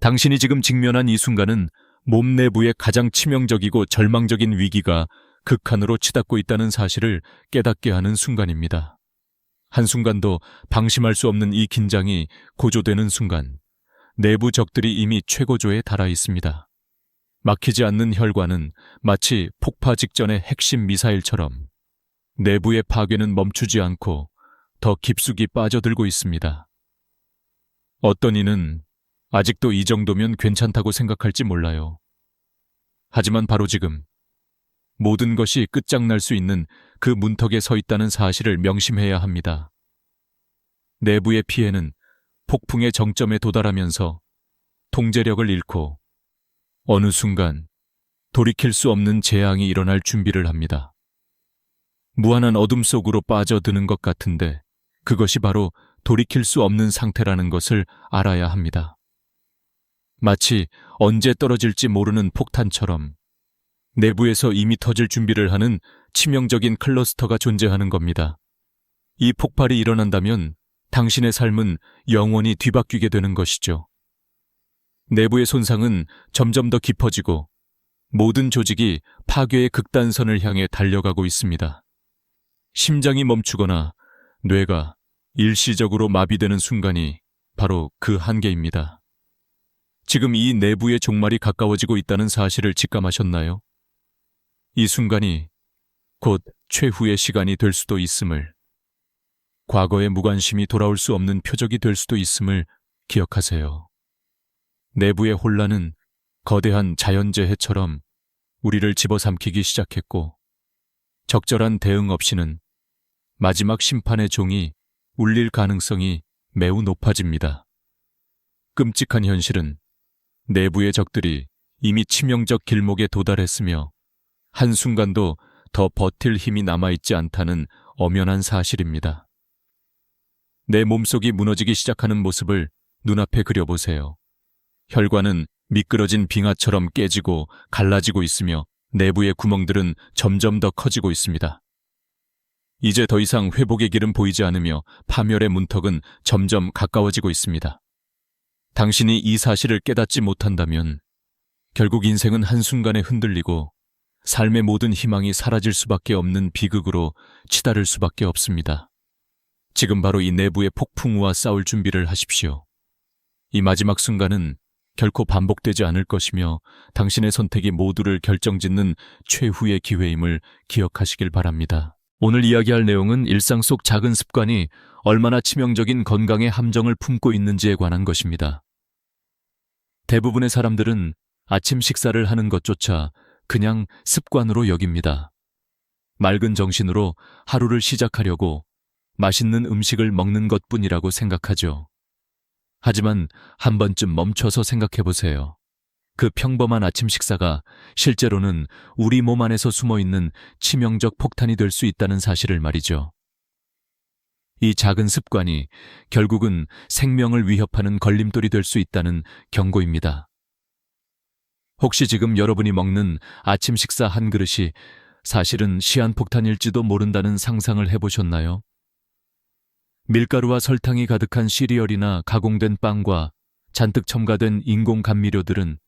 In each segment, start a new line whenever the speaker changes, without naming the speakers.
당신이 지금 직면한 이 순간은 몸 내부의 가장 치명적이고 절망적인 위기가 극한으로 치닫고 있다는 사실을 깨닫게 하는 순간입니다. 한순간도 방심할 수 없는 이 긴장이 고조되는 순간, 내부 적들이 이미 최고조에 달하 있습니다. 막히지 않는 혈관은 마치 폭파 직전의 핵심 미사일처럼 내부의 파괴는 멈추지 않고 더 깊숙이 빠져들고 있습니다. 어떤 이는 아직도 이 정도면 괜찮다고 생각할지 몰라요. 하지만 바로 지금 모든 것이 끝장날 수 있는 그 문턱에 서 있다는 사실을 명심해야 합니다. 내부의 피해는 폭풍의 정점에 도달하면서 통제력을 잃고 어느 순간 돌이킬 수 없는 재앙이 일어날 준비를 합니다. 무한한 어둠 속으로 빠져드는 것 같은데 그것이 바로 돌이킬 수 없는 상태라는 것을 알아야 합니다. 마치 언제 떨어질지 모르는 폭탄처럼 내부에서 이미 터질 준비를 하는 치명적인 클러스터가 존재하는 겁니다. 이 폭발이 일어난다면 당신의 삶은 영원히 뒤바뀌게 되는 것이죠. 내부의 손상은 점점 더 깊어지고 모든 조직이 파괴의 극단선을 향해 달려가고 있습니다. 심장이 멈추거나 뇌가 일시적으로 마비되는 순간이 바로 그 한계입니다. 지금 이 내부의 종말이 가까워지고 있다는 사실을 직감하셨나요? 이 순간이 곧 최후의 시간이 될 수도 있음을, 과거의 무관심이 돌아올 수 없는 표적이 될 수도 있음을 기억하세요. 내부의 혼란은 거대한 자연재해처럼 우리를 집어삼키기 시작했고, 적절한 대응 없이는 마지막 심판의 종이 울릴 가능성이 매우 높아집니다. 끔찍한 현실은 내부의 적들이 이미 치명적 길목에 도달했으며 한순간도 더 버틸 힘이 남아있지 않다는 엄연한 사실입니다. 내 몸속이 무너지기 시작하는 모습을 눈앞에 그려보세요. 혈관은 미끄러진 빙하처럼 깨지고 갈라지고 있으며 내부의 구멍들은 점점 더 커지고 있습니다. 이제 더 이상 회복의 길은 보이지 않으며 파멸의 문턱은 점점 가까워지고 있습니다. 당신이 이 사실을 깨닫지 못한다면 결국 인생은 한순간에 흔들리고 삶의 모든 희망이 사라질 수밖에 없는 비극으로 치달을 수밖에 없습니다. 지금 바로 이 내부의 폭풍우와 싸울 준비를 하십시오. 이 마지막 순간은 결코 반복되지 않을 것이며 당신의 선택이 모두를 결정짓는 최후의 기회임을 기억하시길 바랍니다. 오늘 이야기할 내용은 일상 속 작은 습관이 얼마나 치명적인 건강의 함정을 품고 있는지에 관한 것입니다. 대부분의 사람들은 아침 식사를 하는 것조차 그냥 습관으로 여깁니다. 맑은 정신으로 하루를 시작하려고 맛있는 음식을 먹는 것뿐이라고 생각하죠. 하지만 한 번쯤 멈춰서 생각해 보세요. 그 평범한 아침 식사가 실제로는 우리 몸 안에서 숨어있는 치명적 폭탄이 될 수 있다는 사실을 말이죠. 이 작은 습관이 결국은 생명을 위협하는 걸림돌이 될 수 있다는 경고입니다. 혹시 지금 여러분이 먹는 아침 식사 한 그릇이 사실은 시한폭탄일지도 모른다는 상상을 해보셨나요? 밀가루와 설탕이 가득한 시리얼이나 가공된 빵과 잔뜩 첨가된 인공 감미료들은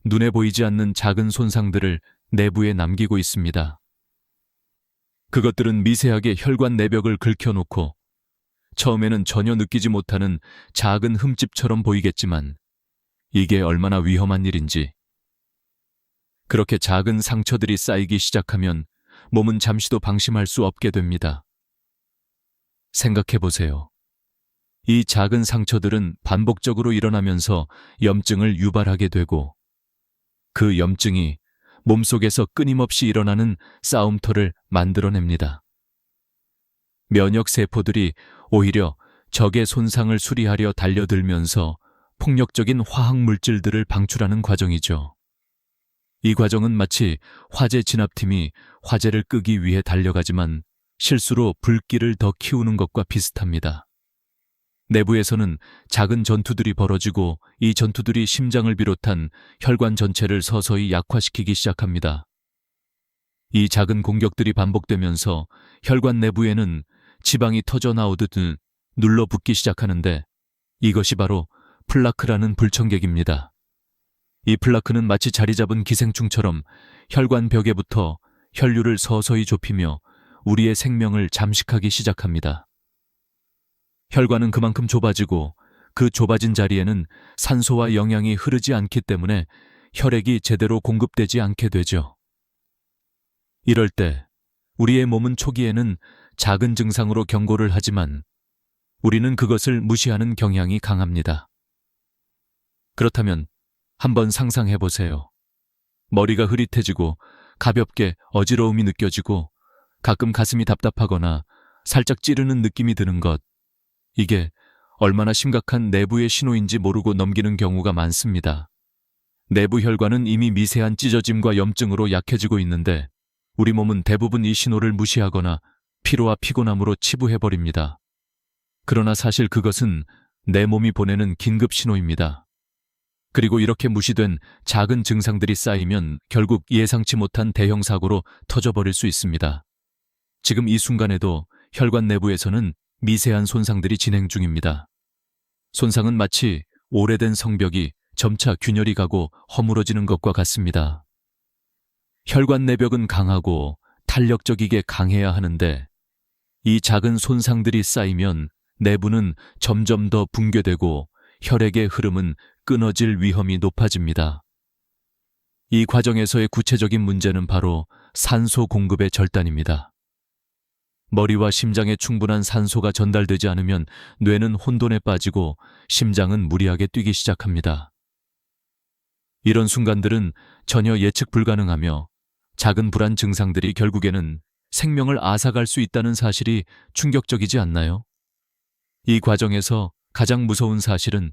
눈에 보이지 않는 작은 손상들을 내부에 남기고 있습니다. 그것들은 미세하게 혈관 내벽을 긁혀놓고 처음에는 전혀 느끼지 못하는 작은 흠집처럼 보이겠지만 이게 얼마나 위험한 일인지. 그렇게 작은 상처들이 쌓이기 시작하면 몸은 잠시도 방심할 수 없게 됩니다. 생각해 보세요. 이 작은 상처들은 반복적으로 일어나면서 염증을 유발하게 되고 그 염증이 몸속에서 끊임없이 일어나는 싸움터를 만들어냅니다. 면역세포들이 오히려 적의 손상을 수리하려 달려들면서 폭력적인 화학물질들을 방출하는 과정이죠. 이 과정은 마치 화재 진압팀이 화재를 끄기 위해 달려가지만 실수로 불길을 더 키우는 것과 비슷합니다. 내부에서는 작은 전투들이 벌어지고 이 전투들이 심장을 비롯한 혈관 전체를 서서히 약화시키기 시작합니다. 이 작은 공격들이 반복되면서 혈관 내부에는 지방이 터져 나오듯 눌러붙기 시작하는데 이것이 바로 플라크라는 불청객입니다. 이 플라크는 마치 자리 잡은 기생충처럼 혈관 벽에부터 혈류를 서서히 좁히며 우리의 생명을 잠식하기 시작합니다. 혈관은 그만큼 좁아지고 그 좁아진 자리에는 산소와 영양이 흐르지 않기 때문에 혈액이 제대로 공급되지 않게 되죠. 이럴 때 우리의 몸은 초기에는 작은 증상으로 경고를 하지만 우리는 그것을 무시하는 경향이 강합니다. 그렇다면 한번 상상해 보세요. 머리가 흐릿해지고 가볍게 어지러움이 느껴지고 가끔 가슴이 답답하거나 살짝 찌르는 느낌이 드는 것. 이게 얼마나 심각한 내부의 신호인지 모르고 넘기는 경우가 많습니다. 내부 혈관은 이미 미세한 찢어짐과 염증으로 약해지고 있는데 우리 몸은 대부분 이 신호를 무시하거나 피로와 피곤함으로 치부해버립니다. 그러나 사실 그것은 내 몸이 보내는 긴급 신호입니다. 그리고 이렇게 무시된 작은 증상들이 쌓이면 결국 예상치 못한 대형 사고로 터져버릴 수 있습니다. 지금 이 순간에도 혈관 내부에서는 미세한 손상들이 진행 중입니다. 손상은 마치 오래된 성벽이 점차 균열이 가고 허물어지는 것과 같습니다. 혈관 내벽은 강하고 탄력적이게 강해야 하는데 이 작은 손상들이 쌓이면 내부는 점점 더 붕괴되고 혈액의 흐름은 끊어질 위험이 높아집니다. 이 과정에서의 구체적인 문제는 바로 산소 공급의 절단입니다. 머리와 심장에 충분한 산소가 전달되지 않으면 뇌는 혼돈에 빠지고 심장은 무리하게 뛰기 시작합니다. 이런 순간들은 전혀 예측 불가능하며 작은 불안 증상들이 결국에는 생명을 앗아갈 수 있다는 사실이 충격적이지 않나요? 이 과정에서 가장 무서운 사실은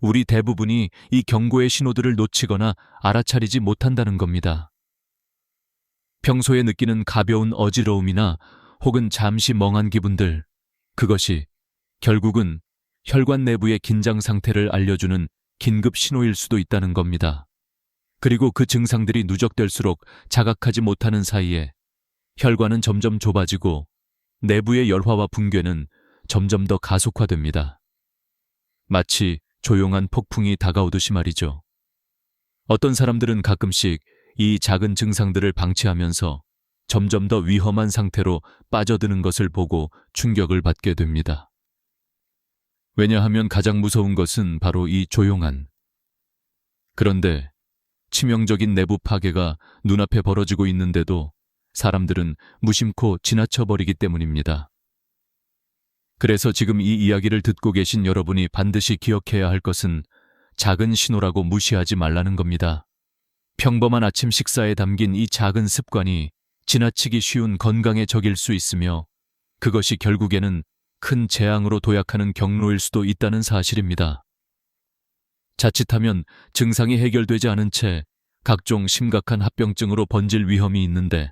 우리 대부분이 이 경고의 신호들을 놓치거나 알아차리지 못한다는 겁니다. 평소에 느끼는 가벼운 어지러움이나 혹은 잠시 멍한 기분들, 그것이 결국은 혈관 내부의 긴장 상태를 알려주는 긴급 신호일 수도 있다는 겁니다. 그리고 그 증상들이 누적될수록 자각하지 못하는 사이에 혈관은 점점 좁아지고 내부의 열화와 붕괴는 점점 더 가속화됩니다. 마치 조용한 폭풍이 다가오듯이 말이죠. 어떤 사람들은 가끔씩 이 작은 증상들을 방치하면서 점점 더 위험한 상태로 빠져드는 것을 보고 충격을 받게 됩니다. 왜냐하면 가장 무서운 것은 바로 이 조용한. 그런데 치명적인 내부 파괴가 눈앞에 벌어지고 있는데도 사람들은 무심코 지나쳐버리기 때문입니다. 그래서 지금 이 이야기를 듣고 계신 여러분이 반드시 기억해야 할 것은 작은 신호라고 무시하지 말라는 겁니다. 평범한 아침 식사에 담긴 이 작은 습관이 지나치기 쉬운 건강의 적일 수 있으며 그것이 결국에는 큰 재앙으로 도약하는 경로일 수도 있다는 사실입니다. 자칫하면 증상이 해결되지 않은 채 각종 심각한 합병증으로 번질 위험이 있는데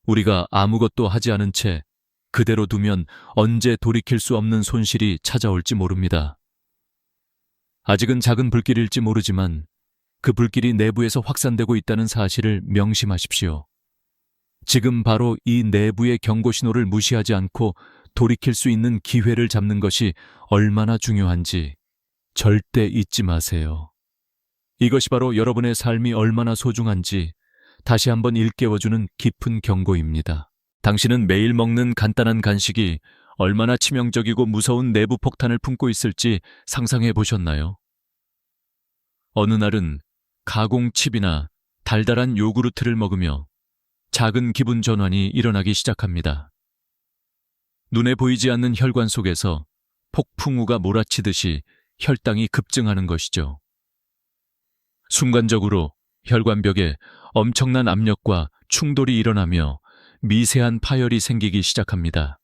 우리가 아무것도 하지 않은 채 그대로 두면 언제 돌이킬 수 없는 손실이 찾아올지 모릅니다. 아직은 작은 불길일지 모르지만 그 불길이 내부에서 확산되고 있다는 사실을 명심하십시오. 지금 바로 이 내부의 경고 신호를 무시하지 않고 돌이킬 수 있는 기회를 잡는 것이 얼마나 중요한지 절대 잊지 마세요. 이것이 바로 여러분의 삶이 얼마나 소중한지 다시 한번 일깨워주는 깊은 경고입니다. 당신은 매일 먹는 간단한 간식이 얼마나 치명적이고 무서운 내부 폭탄을 품고 있을지 상상해 보셨나요? 어느 날은 가공칩이나 달달한 요구르트를 먹으며 작은 기분 전환이 일어나기 시작합니다. 눈에 보이지 않는 혈관 속에서 폭풍우가 몰아치듯이 혈당이 급증하는 것이죠. 순간적으로 혈관벽에 엄청난 압력과 충돌이 일어나며 미세한 파열이 생기기 시작합니다.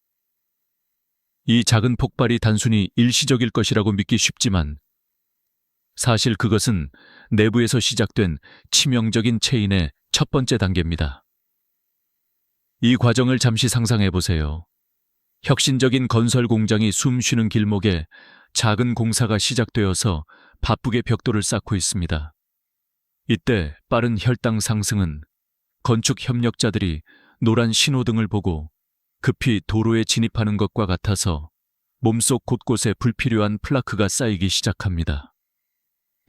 이 작은 폭발이 단순히 일시적일 것이라고 믿기 쉽지만 사실 그것은 내부에서 시작된 치명적인 체인의 첫 번째 단계입니다. 이 과정을 잠시 상상해 보세요. 혁신적인 건설 공장이 숨 쉬는 길목에 작은 공사가 시작되어서 바쁘게 벽돌을 쌓고 있습니다. 이때 빠른 혈당 상승은 건축 협력자들이 노란 신호등을 보고 급히 도로에 진입하는 것과 같아서 몸속 곳곳에 불필요한 플라크가 쌓이기 시작합니다.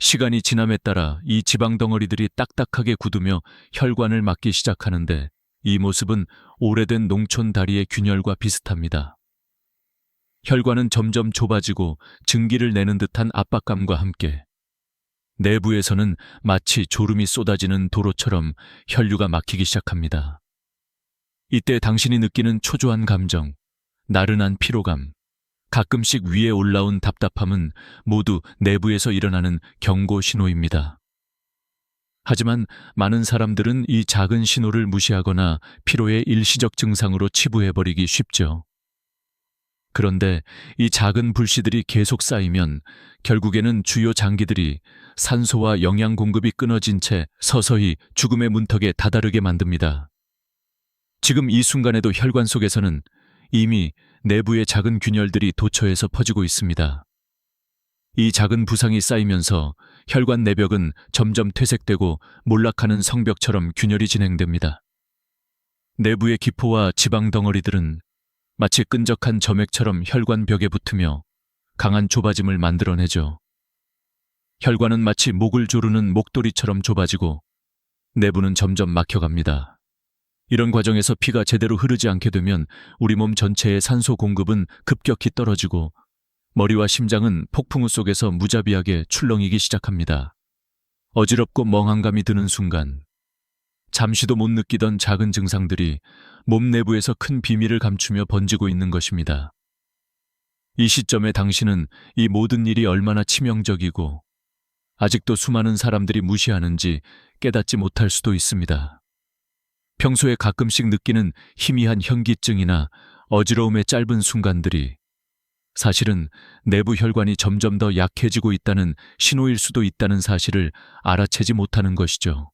시간이 지남에 따라 이 지방 덩어리들이 딱딱하게 굳으며 혈관을 막기 시작하는데, 이 모습은 오래된 농촌 다리의 균열과 비슷합니다. 혈관은 점점 좁아지고 증기를 내는 듯한 압박감과 함께 내부에서는 마치 졸음이 쏟아지는 도로처럼 혈류가 막히기 시작합니다. 이때 당신이 느끼는 초조한 감정, 나른한 피로감, 가끔씩 위에 올라온 답답함은 모두 내부에서 일어나는 경고 신호입니다. 하지만 많은 사람들은 이 작은 신호를 무시하거나 피로의 일시적 증상으로 치부해버리기 쉽죠. 그런데 이 작은 불씨들이 계속 쌓이면 결국에는 주요 장기들이 산소와 영양 공급이 끊어진 채 서서히 죽음의 문턱에 다다르게 만듭니다. 지금 이 순간에도 혈관 속에서는 이미 내부의 작은 균열들이 도처에서 퍼지고 있습니다. 이 작은 부상이 쌓이면서 혈관 내벽은 점점 퇴색되고 몰락하는 성벽처럼 균열이 진행됩니다. 내부의 기포와 지방 덩어리들은 마치 끈적한 점액처럼 혈관 벽에 붙으며 강한 좁아짐을 만들어내죠. 혈관은 마치 목을 조르는 목도리처럼 좁아지고 내부는 점점 막혀갑니다. 이런 과정에서 피가 제대로 흐르지 않게 되면 우리 몸 전체의 산소 공급은 급격히 떨어지고 머리와 심장은 폭풍우 속에서 무자비하게 출렁이기 시작합니다. 어지럽고 멍한 감이 드는 순간 잠시도 못 느끼던 작은 증상들이 몸 내부에서 큰 비밀을 감추며 번지고 있는 것입니다. 이 시점에 당신은 이 모든 일이 얼마나 치명적이고 아직도 수많은 사람들이 무시하는지 깨닫지 못할 수도 있습니다. 평소에 가끔씩 느끼는 희미한 현기증이나 어지러움의 짧은 순간들이 사실은 내부 혈관이 점점 더 약해지고 있다는 신호일 수도 있다는 사실을 알아채지 못하는 것이죠.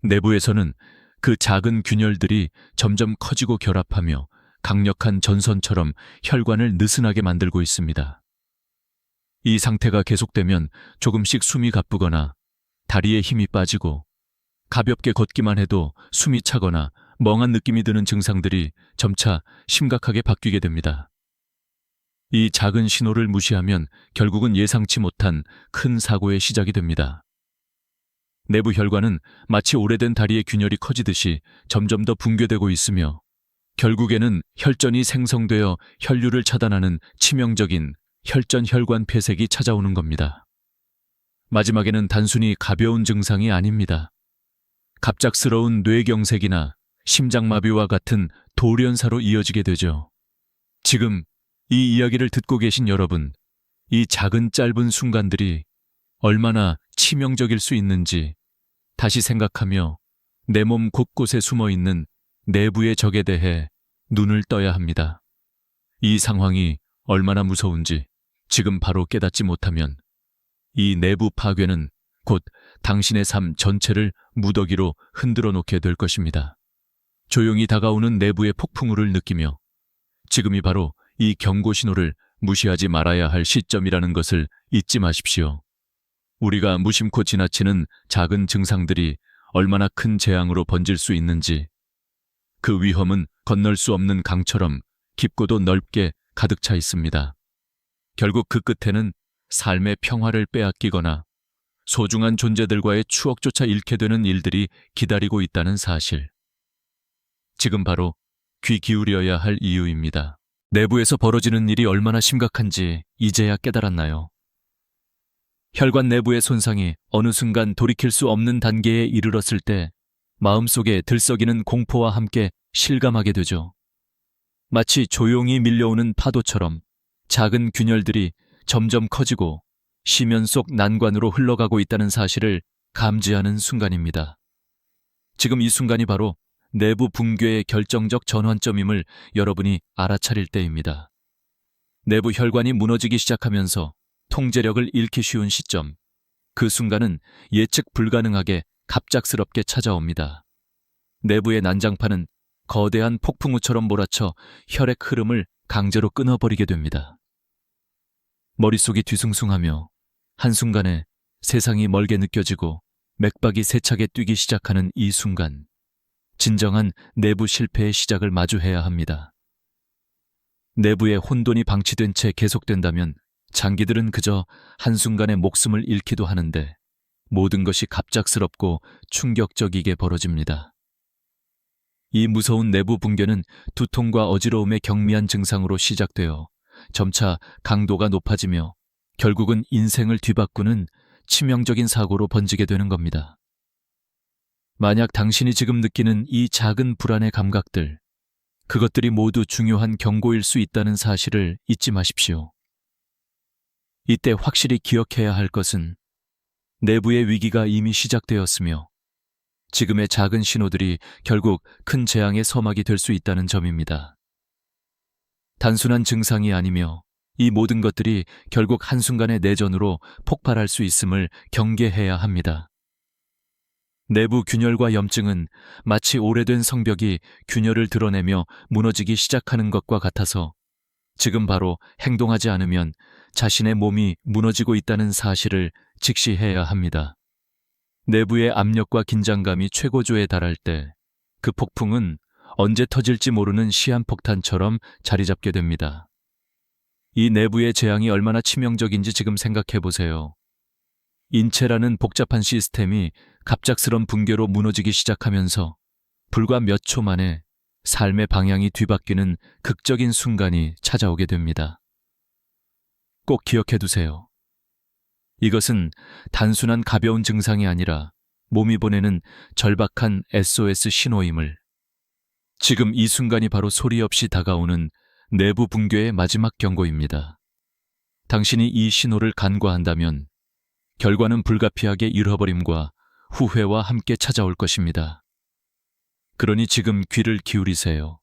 내부에서는 그 작은 균열들이 점점 커지고 결합하며 강력한 전선처럼 혈관을 느슨하게 만들고 있습니다. 이 상태가 계속되면 조금씩 숨이 가쁘거나 다리에 힘이 빠지고 가볍게 걷기만 해도 숨이 차거나 멍한 느낌이 드는 증상들이 점차 심각하게 바뀌게 됩니다. 이 작은 신호를 무시하면 결국은 예상치 못한 큰 사고의 시작이 됩니다. 내부 혈관은 마치 오래된 다리의 균열이 커지듯이 점점 더 붕괴되고 있으며 결국에는 혈전이 생성되어 혈류를 차단하는 치명적인 혈전 혈관 폐색이 찾아오는 겁니다. 마지막에는 단순히 가벼운 증상이 아닙니다. 갑작스러운 뇌경색이나 심장마비와 같은 돌연사로 이어지게 되죠. 지금 이 이야기를 듣고 계신 여러분, 이 작은 짧은 순간들이 얼마나 치명적일 수 있는지 다시 생각하며 내 몸 곳곳에 숨어 있는 내부의 적에 대해 눈을 떠야 합니다. 이 상황이 얼마나 무서운지 지금 바로 깨닫지 못하면 이 내부 파괴는 곧 당신의 삶 전체를 무더기로 흔들어 놓게 될 것입니다. 조용히 다가오는 내부의 폭풍우를 느끼며 지금이 바로 이 경고 신호를 무시하지 말아야 할 시점이라는 것을 잊지 마십시오. 우리가 무심코 지나치는 작은 증상들이 얼마나 큰 재앙으로 번질 수 있는지, 그 위험은 건널 수 없는 강처럼 깊고도 넓게 가득 차 있습니다. 결국 그 끝에는 삶의 평화를 빼앗기거나 소중한 존재들과의 추억조차 잃게 되는 일들이 기다리고 있다는 사실. 지금 바로 귀 기울여야 할 이유입니다. 내부에서 벌어지는 일이 얼마나 심각한지 이제야 깨달았나요? 혈관 내부의 손상이 어느 순간 돌이킬 수 없는 단계에 이르렀을 때 마음속에 들썩이는 공포와 함께 실감하게 되죠. 마치 조용히 밀려오는 파도처럼 작은 균열들이 점점 커지고 시면 속 난관으로 흘러가고 있다는 사실을 감지하는 순간입니다. 지금 이 순간이 바로 내부 붕괴의 결정적 전환점임을 여러분이 알아차릴 때입니다. 내부 혈관이 무너지기 시작하면서 통제력을 잃기 쉬운 시점, 그 순간은 예측 불가능하게 갑작스럽게 찾아옵니다. 내부의 난장판은 거대한 폭풍우처럼 몰아쳐 혈액 흐름을 강제로 끊어버리게 됩니다. 머릿속이 뒤숭숭하며 한순간에 세상이 멀게 느껴지고 맥박이 세차게 뛰기 시작하는 이 순간, 진정한 내부 실패의 시작을 마주해야 합니다. 내부에 혼돈이 방치된 채 계속된다면 장기들은 그저 한순간에 목숨을 잃기도 하는데 모든 것이 갑작스럽고 충격적이게 벌어집니다. 이 무서운 내부 붕괴는 두통과 어지러움의 경미한 증상으로 시작되어 점차 강도가 높아지며 결국은 인생을 뒤바꾸는 치명적인 사고로 번지게 되는 겁니다. 만약 당신이 지금 느끼는 이 작은 불안의 감각들, 그것들이 모두 중요한 경고일 수 있다는 사실을 잊지 마십시오. 이때 확실히 기억해야 할 것은 내부의 위기가 이미 시작되었으며 지금의 작은 신호들이 결국 큰 재앙의 서막이 될 수 있다는 점입니다. 단순한 증상이 아니며 이 모든 것들이 결국 한순간의 내전으로 폭발할 수 있음을 경계해야 합니다. 내부 균열과 염증은 마치 오래된 성벽이 균열을 드러내며 무너지기 시작하는 것과 같아서 지금 바로 행동하지 않으면 자신의 몸이 무너지고 있다는 사실을 직시해야 합니다. 내부의 압력과 긴장감이 최고조에 달할 때 그 폭풍은 언제 터질지 모르는 시한폭탄처럼 자리 잡게 됩니다. 이 내부의 재앙이 얼마나 치명적인지 지금 생각해 보세요. 인체라는 복잡한 시스템이 갑작스런 붕괴로 무너지기 시작하면서 불과 몇 초 만에 삶의 방향이 뒤바뀌는 극적인 순간이 찾아오게 됩니다. 꼭 기억해 두세요. 이것은 단순한 가벼운 증상이 아니라 몸이 보내는 절박한 SOS 신호임을, 지금 이 순간이 바로 소리 없이 다가오는 내부 붕괴의 마지막 경고입니다. 당신이 이 신호를 간과한다면 결과는 불가피하게 잃어버림과 후회와 함께 찾아올 것입니다. 그러니 지금 귀를 기울이세요.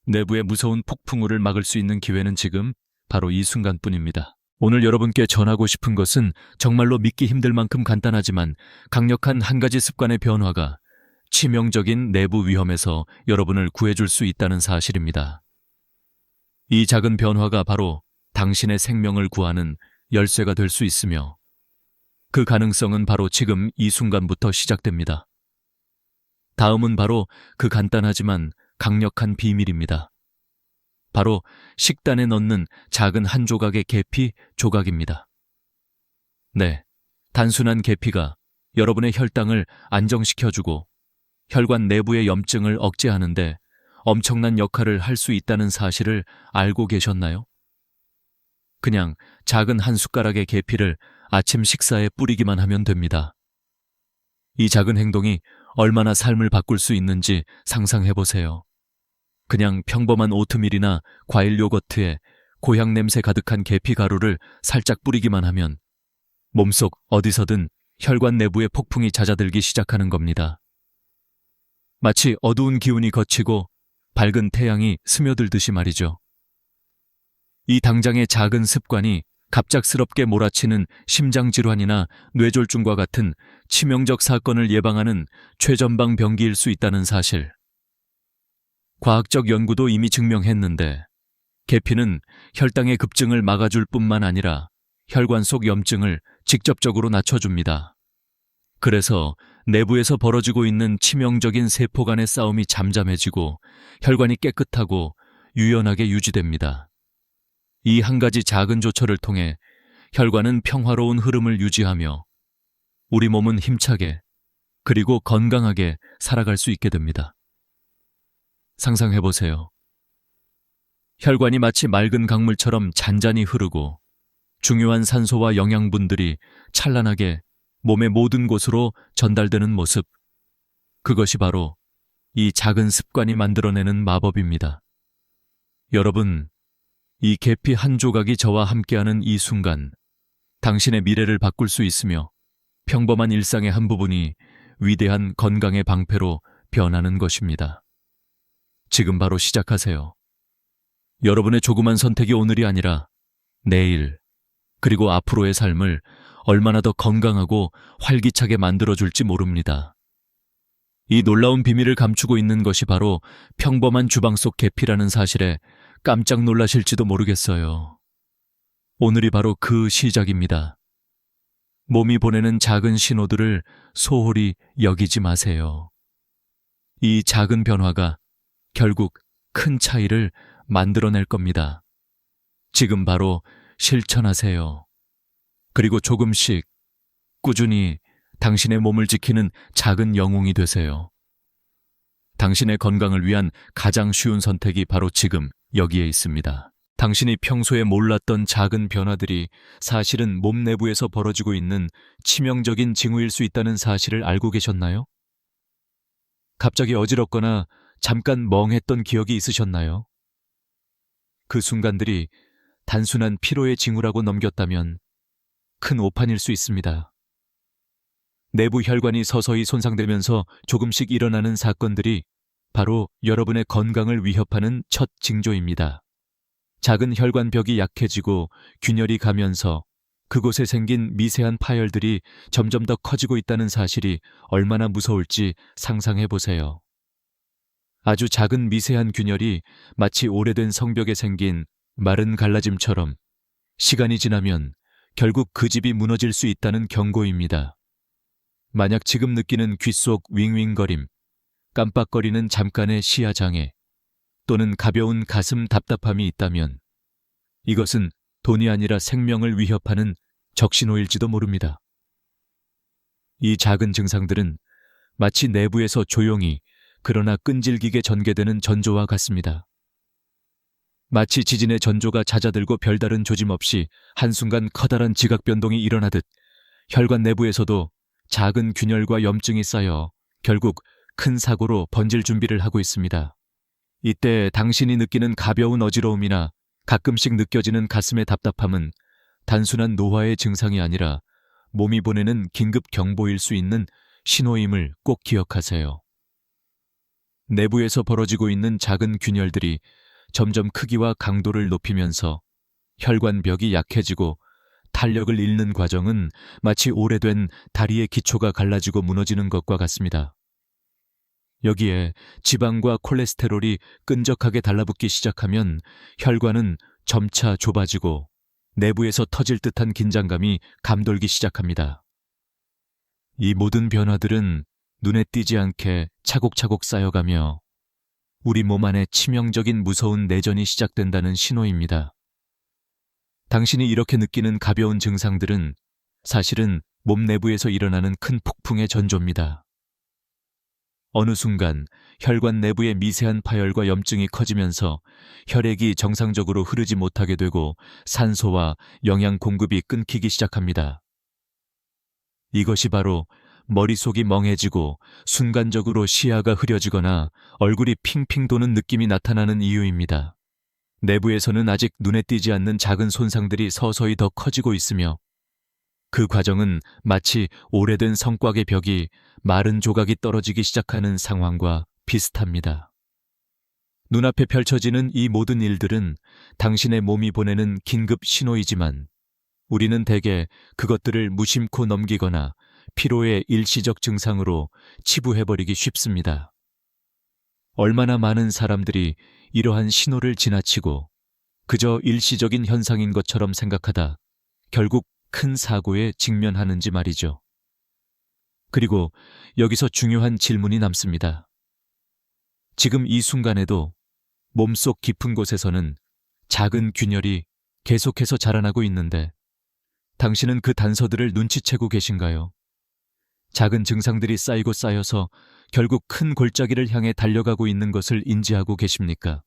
내부의 무서운 폭풍우를 막을 수 있는 기회는 지금 바로 이 순간뿐입니다. 오늘 여러분께 전하고 싶은 것은 정말로 믿기 힘들 만큼 간단하지만 강력한 한 가지 습관의 변화가 치명적인 내부 위험에서 여러분을 구해줄 수 있다는 사실입니다. 이 작은 변화가 바로 당신의 생명을 구하는 열쇠가 될 수 있으며 그 가능성은 바로 지금 이 순간부터 시작됩니다. 다음은 바로 그 간단하지만 강력한 비밀입니다. 바로 식단에 넣는 작은 한 조각의 계피 조각입니다. 네, 단순한 계피가 여러분의 혈당을 안정시켜주고 혈관 내부의 염증을 억제하는데 엄청난 역할을 할 수 있다는 사실을 알고 계셨나요? 그냥 작은 한 숟가락의 계피를 아침 식사에 뿌리기만 하면 됩니다. 이 작은 행동이 얼마나 삶을 바꿀 수 있는지 상상해보세요. 그냥 평범한 오트밀이나 과일 요거트에 고향 냄새 가득한 계피 가루를 살짝 뿌리기만 하면 몸속 어디서든 혈관 내부의 폭풍이 잦아들기 시작하는 겁니다. 마치 어두운 기운이 걷히고 밝은 태양이 스며들듯이 말이죠. 이 당장의 작은 습관이 갑작스럽게 몰아치는 심장질환이나 뇌졸중과 같은 치명적 사건을 예방하는 최전방 병기일 수 있다는 사실. 과학적 연구도 이미 증명했는데 계피는 혈당의 급증을 막아줄 뿐만 아니라 혈관 속 염증을 직접적으로 낮춰줍니다. 그래서 내부에서 벌어지고 있는 치명적인 세포 간의 싸움이 잠잠해지고 혈관이 깨끗하고 유연하게 유지됩니다. 이 한 가지 작은 조처를 통해 혈관은 평화로운 흐름을 유지하며 우리 몸은 힘차게 그리고 건강하게 살아갈 수 있게 됩니다. 상상해보세요. 혈관이 마치 맑은 강물처럼 잔잔히 흐르고 중요한 산소와 영양분들이 찬란하게 몸의 모든 곳으로 전달되는 모습. 그것이 바로 이 작은 습관이 만들어내는 마법입니다. 여러분, 이 계피 한 조각이 저와 함께하는 이 순간, 당신의 미래를 바꿀 수 있으며 평범한 일상의 한 부분이 위대한 건강의 방패로 변하는 것입니다. 지금 바로 시작하세요. 여러분의 조그만 선택이 오늘이 아니라 내일, 그리고 앞으로의 삶을 얼마나 더 건강하고 활기차게 만들어줄지 모릅니다. 이 놀라운 비밀을 감추고 있는 것이 바로 평범한 주방 속 계피라는 사실에 깜짝 놀라실지도 모르겠어요. 오늘이 바로 그 시작입니다. 몸이 보내는 작은 신호들을 소홀히 여기지 마세요. 이 작은 변화가 결국 큰 차이를 만들어낼 겁니다. 지금 바로 실천하세요. 그리고 조금씩 꾸준히 당신의 몸을 지키는 작은 영웅이 되세요. 당신의 건강을 위한 가장 쉬운 선택이 바로 지금 여기에 있습니다. 당신이 평소에 몰랐던 작은 변화들이 사실은 몸 내부에서 벌어지고 있는 치명적인 징후일 수 있다는 사실을 알고 계셨나요? 갑자기 어지럽거나 잠깐 멍했던 기억이 있으셨나요? 그 순간들이 단순한 피로의 징후라고 넘겼다면 큰 오판일 수 있습니다. 내부 혈관이 서서히 손상되면서 조금씩 일어나는 사건들이 바로 여러분의 건강을 위협하는 첫 징조입니다. 작은 혈관벽이 약해지고 균열이 가면서 그곳에 생긴 미세한 파열들이 점점 더 커지고 있다는 사실이 얼마나 무서울지 상상해 보세요. 아주 작은 미세한 균열이 마치 오래된 성벽에 생긴 마른 갈라짐처럼 시간이 지나면 결국 그 집이 무너질 수 있다는 경고입니다. 만약 지금 느끼는 귓속 윙윙거림, 깜빡거리는 잠깐의 시야장애, 또는 가벼운 가슴 답답함이 있다면 이것은 돈이 아니라 생명을 위협하는 적신호일지도 모릅니다. 이 작은 증상들은 마치 내부에서 조용히 그러나 끈질기게 전개되는 전조와 같습니다. 마치 지진의 전조가 잦아들고 별다른 조짐 없이 한순간 커다란 지각 변동이 일어나듯 혈관 내부에서도 작은 균열과 염증이 쌓여 결국 큰 사고로 번질 준비를 하고 있습니다. 이때 당신이 느끼는 가벼운 어지러움이나 가끔씩 느껴지는 가슴의 답답함은 단순한 노화의 증상이 아니라 몸이 보내는 긴급 경보일 수 있는 신호임을 꼭 기억하세요. 내부에서 벌어지고 있는 작은 균열들이 점점 크기와 강도를 높이면서 혈관벽이 약해지고 탄력을 잃는 과정은 마치 오래된 다리의 기초가 갈라지고 무너지는 것과 같습니다. 여기에 지방과 콜레스테롤이 끈적하게 달라붙기 시작하면 혈관은 점차 좁아지고 내부에서 터질 듯한 긴장감이 감돌기 시작합니다. 이 모든 변화들은 눈에 띄지 않게 차곡차곡 쌓여가며 우리 몸 안에 치명적인 무서운 내전이 시작된다는 신호입니다. 당신이 이렇게 느끼는 가벼운 증상들은 사실은 몸 내부에서 일어나는 큰 폭풍의 전조입니다. 어느 순간 혈관 내부의 미세한 파열과 염증이 커지면서 혈액이 정상적으로 흐르지 못하게 되고 산소와 영양 공급이 끊기기 시작합니다. 이것이 바로 머릿속이 멍해지고 순간적으로 시야가 흐려지거나 얼굴이 핑핑 도는 느낌이 나타나는 이유입니다. 내부에서는 아직 눈에 띄지 않는 작은 손상들이 서서히 더 커지고 있으며 그 과정은 마치 오래된 성곽의 벽이 마른 조각이 떨어지기 시작하는 상황과 비슷합니다. 눈앞에 펼쳐지는 이 모든 일들은 당신의 몸이 보내는 긴급 신호이지만 우리는 대개 그것들을 무심코 넘기거나 피로의 일시적 증상으로 치부해버리기 쉽습니다. 얼마나 많은 사람들이 이러한 신호를 지나치고 그저 일시적인 현상인 것처럼 생각하다 결국 큰 사고에 직면하는지 말이죠. 그리고 여기서 중요한 질문이 남습니다. 지금 이 순간에도 몸속 깊은 곳에서는 작은 균열이 계속해서 자라나고 있는데 당신은 그 단서들을 눈치채고 계신가요? 작은 증상들이 쌓이고 쌓여서 결국 큰 골짜기를 향해 달려가고 있는 것을 인지하고 계십니까?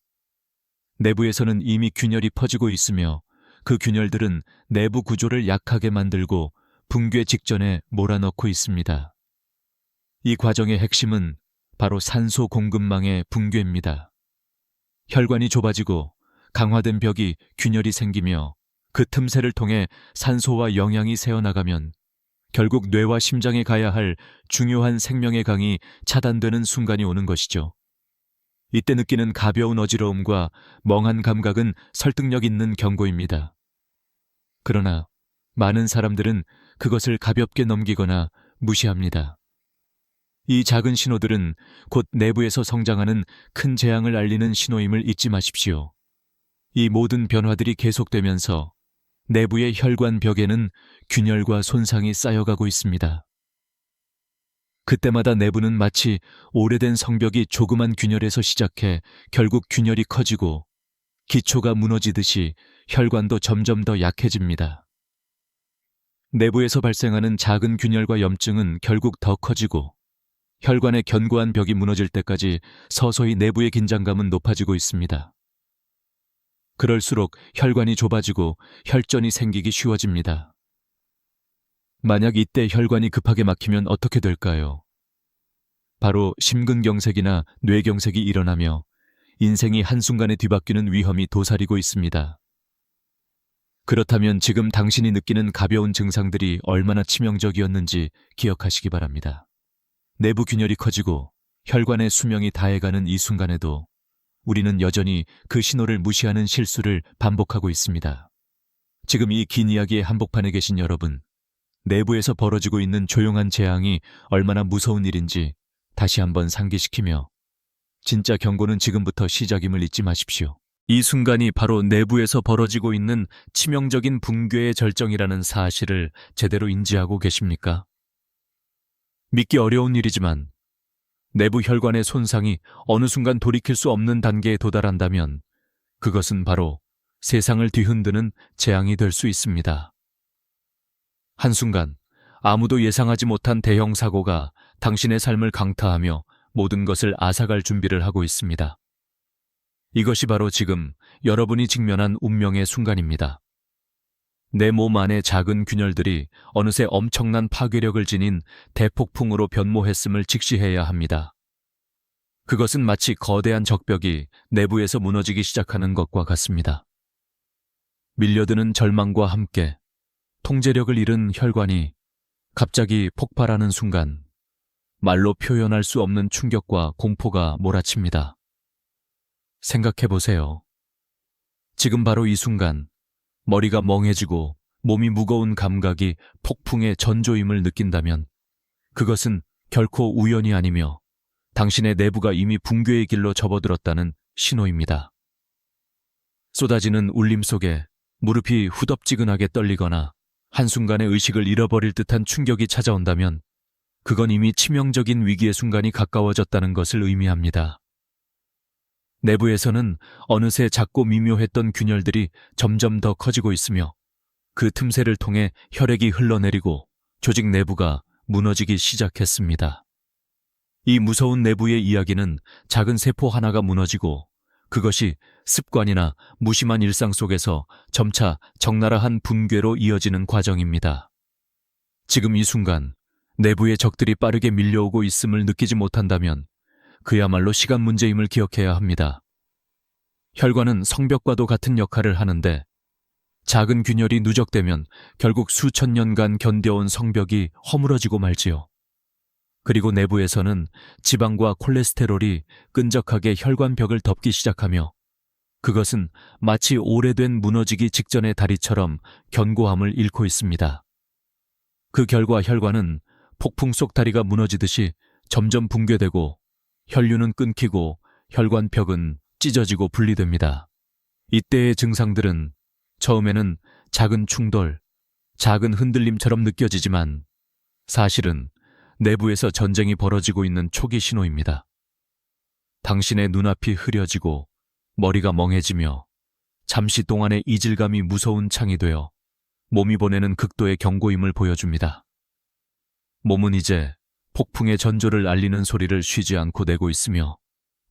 내부에서는 이미 균열이 퍼지고 있으며 그 균열들은 내부 구조를 약하게 만들고 붕괴 직전에 몰아넣고 있습니다. 이 과정의 핵심은 바로 산소 공급망의 붕괴입니다. 혈관이 좁아지고 강화된 벽이 균열이 생기며 그 틈새를 통해 산소와 영양이 새어나가면 결국 뇌와 심장에 가야 할 중요한 생명의 강이 차단되는 순간이 오는 것이죠. 이때 느끼는 가벼운 어지러움과 멍한 감각은 설득력 있는 경고입니다. 그러나 많은 사람들은 그것을 가볍게 넘기거나 무시합니다. 이 작은 신호들은 곧 내부에서 성장하는 큰 재앙을 알리는 신호임을 잊지 마십시오. 이 모든 변화들이 계속되면서 내부의 혈관 벽에는 균열과 손상이 쌓여가고 있습니다. 그때마다 내부는 마치 오래된 성벽이 조그만 균열에서 시작해 결국 균열이 커지고 기초가 무너지듯이 혈관도 점점 더 약해집니다. 내부에서 발생하는 작은 균열과 염증은 결국 더 커지고 혈관의 견고한 벽이 무너질 때까지 서서히 내부의 긴장감은 높아지고 있습니다. 그럴수록 혈관이 좁아지고 혈전이 생기기 쉬워집니다. 만약 이때 혈관이 급하게 막히면 어떻게 될까요? 바로 심근경색이나 뇌경색이 일어나며 인생이 한순간에 뒤바뀌는 위험이 도사리고 있습니다. 그렇다면 지금 당신이 느끼는 가벼운 증상들이 얼마나 치명적이었는지 기억하시기 바랍니다. 내부 균열이 커지고 혈관의 수명이 다해가는 이 순간에도 우리는 여전히 그 신호를 무시하는 실수를 반복하고 있습니다. 지금 이 긴 이야기의 한복판에 계신 여러분, 내부에서 벌어지고 있는 조용한 재앙이 얼마나 무서운 일인지 다시 한번 상기시키며 진짜 경고는 지금부터 시작임을 잊지 마십시오. 이 순간이 바로 내부에서 벌어지고 있는 치명적인 붕괴의 절정이라는 사실을 제대로 인지하고 계십니까? 믿기 어려운 일이지만 내부 혈관의 손상이 어느 순간 돌이킬 수 없는 단계에 도달한다면 그것은 바로 세상을 뒤흔드는 재앙이 될 수 있습니다. 한순간 아무도 예상하지 못한 대형 사고가 당신의 삶을 강타하며 모든 것을 앗아갈 준비를 하고 있습니다. 이것이 바로 지금 여러분이 직면한 운명의 순간입니다. 내 몸 안의 작은 균열들이 어느새 엄청난 파괴력을 지닌 대폭풍으로 변모했음을 직시해야 합니다. 그것은 마치 거대한 적벽이 내부에서 무너지기 시작하는 것과 같습니다. 밀려드는 절망과 함께 통제력을 잃은 혈관이 갑자기 폭발하는 순간 말로 표현할 수 없는 충격과 공포가 몰아칩니다. 생각해보세요. 지금 바로 이 순간 머리가 멍해지고 몸이 무거운 감각이 폭풍의 전조임을 느낀다면 그것은 결코 우연이 아니며 당신의 내부가 이미 붕괴의 길로 접어들었다는 신호입니다. 쏟아지는 울림 속에 무릎이 후덥지근하게 떨리거나 한순간에 의식을 잃어버릴 듯한 충격이 찾아온다면 그건 이미 치명적인 위기의 순간이 가까워졌다는 것을 의미합니다. 내부에서는 어느새 작고 미묘했던 균열들이 점점 더 커지고 있으며 그 틈새를 통해 혈액이 흘러내리고 조직 내부가 무너지기 시작했습니다. 이 무서운 내부의 이야기는 작은 세포 하나가 무너지고 그것이 습관이나 무심한 일상 속에서 점차 적나라한 붕괴로 이어지는 과정입니다. 지금 이 순간 내부의 적들이 빠르게 밀려오고 있음을 느끼지 못한다면 그야말로 시간 문제임을 기억해야 합니다. 혈관은 성벽과도 같은 역할을 하는데 작은 균열이 누적되면 결국 수천 년간 견뎌온 성벽이 허물어지고 말지요. 그리고 내부에서는 지방과 콜레스테롤이 끈적하게 혈관벽을 덮기 시작하며 그것은 마치 오래된 무너지기 직전의 다리처럼 견고함을 잃고 있습니다. 그 결과 혈관은 폭풍 속 다리가 무너지듯이 점점 붕괴되고 혈류는 끊기고 혈관벽은 찢어지고 분리됩니다. 이때의 증상들은 처음에는 작은 충돌, 작은 흔들림처럼 느껴지지만 사실은 내부에서 전쟁이 벌어지고 있는 초기 신호입니다. 당신의 눈앞이 흐려지고 머리가 멍해지며 잠시 동안의 이질감이 무서운 창이 되어 몸이 보내는 극도의 경고임을 보여줍니다. 몸은 이제 폭풍의 전조를 알리는 소리를 쉬지 않고 내고 있으며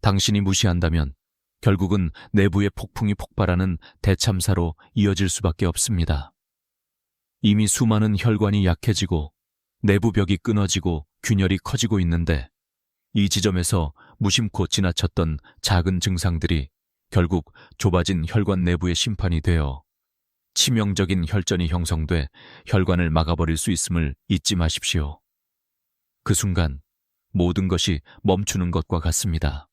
당신이 무시한다면 결국은 내부의 폭풍이 폭발하는 대참사로 이어질 수밖에 없습니다. 이미 수많은 혈관이 약해지고 내부벽이 끊어지고 균열이 커지고 있는데 이 지점에서 무심코 지나쳤던 작은 증상들이 결국 좁아진 혈관 내부의 심판이 되어 치명적인 혈전이 형성돼 혈관을 막아버릴 수 있음을 잊지 마십시오. 그 순간 모든 것이 멈추는 것과 같습니다.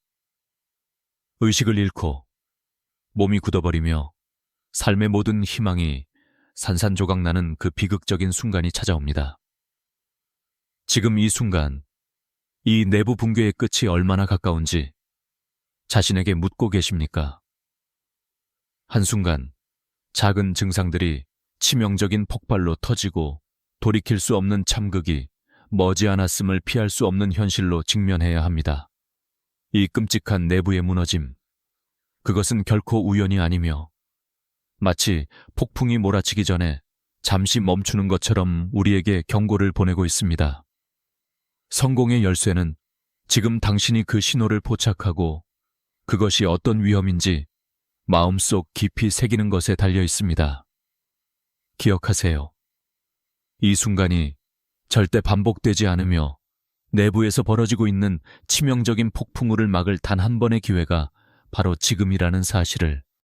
의식을 잃고 몸이 굳어버리며 삶의 모든 희망이 산산조각 나는 그 비극적인 순간이 찾아옵니다. 지금 이 순간, 이 내부 붕괴의 끝이 얼마나 가까운지 자신에게 묻고 계십니까? 한순간 작은 증상들이 치명적인 폭발로 터지고 돌이킬 수 없는 참극이 머지않았음을 피할 수 없는 현실로 직면해야 합니다. 이 끔찍한 내부의 무너짐, 그것은 결코 우연이 아니며 마치 폭풍이 몰아치기 전에 잠시 멈추는 것처럼 우리에게 경고를 보내고 있습니다. 성공의 열쇠는 지금 당신이 그 신호를 포착하고 그것이 어떤 위험인지 마음속 깊이 새기는 것에 달려 있습니다. 기억하세요. 이 순간이 절대 반복되지 않으며 내부에서 벌어지고 있는 치명적인 폭풍우를 막을 단 한 번의 기회가 바로 지금이라는 사실을